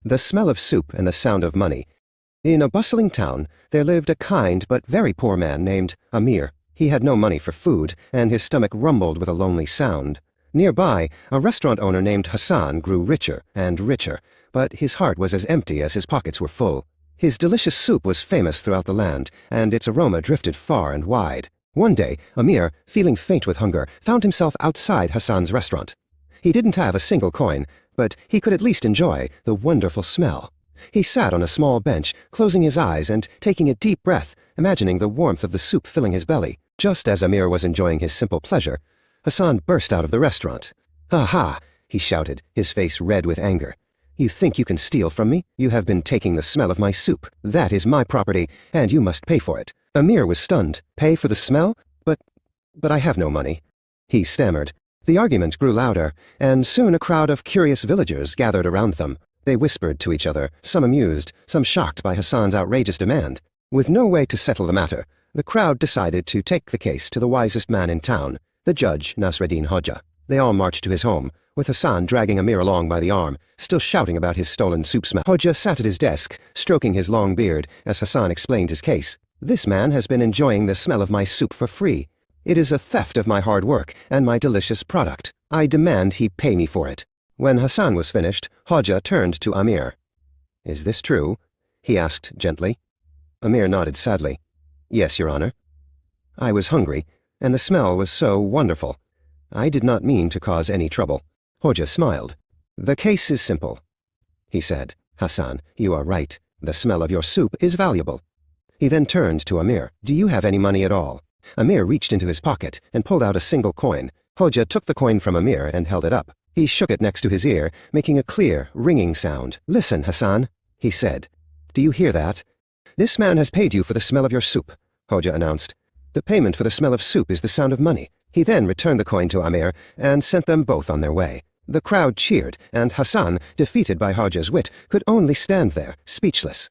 The smell of soup and the sound of money. In a bustling town, there lived a kind but very poor man named Amir. He had no money for food, and his stomach rumbled with a lonely sound. Nearby, a restaurant owner named Hassan grew richer and richer, but his heart was as empty as his pockets were full. His delicious soup was famous throughout the land, and its aroma drifted far and wide. One day, Amir, feeling faint with hunger, found himself outside Hassan's restaurant. He didn't have a single coin, but he could at least enjoy the wonderful smell. He sat on a small bench, closing his eyes and taking a deep breath, imagining the warmth of the soup filling his belly. Just as Amir was enjoying his simple pleasure, Hassan burst out of the restaurant. "Aha!" he shouted, his face red with anger. "You think you can steal from me? You have been taking the smell of my soup. That is my property, and you must pay for it." Amir was stunned. "Pay for the smell? But I have no money," he stammered. The argument grew louder, and soon a crowd of curious villagers gathered around them. They whispered to each other, some amused, some shocked by Hassan's outrageous demand. With no way to settle the matter, the crowd decided to take the case to the wisest man in town, the judge Nasreddin Hodja. They all marched to his home, with Hassan dragging Amir along by the arm, still shouting about his stolen soup smell. Hodja sat at his desk, stroking his long beard, as Hassan explained his case. "This man has been enjoying the smell of my soup for free. It is a theft of my hard work and my delicious product. I demand he pay me for it." When Hassan was finished, Hodja turned to Amir. "Is this true?" he asked gently. Amir nodded sadly. "Yes, Your Honor. I was hungry, and the smell was so wonderful. I did not mean to cause any trouble." Hodja smiled. "The case is simple," he said. "Hassan, you are right. The smell of your soup is valuable." He then turned to Amir. "Do you have any money at all?" Amir reached into his pocket and pulled out a single coin. Hodja took the coin from Amir and held it up. He shook it next to his ear, making a clear, ringing sound. "Listen, Hassan," he said. "Do you hear that? This man has paid you for the smell of your soup," Hodja announced. "The payment for the smell of soup is the sound of money." He then returned the coin to Amir and sent them both on their way. The crowd cheered, and Hassan, defeated by Hodja's wit, could only stand there, speechless.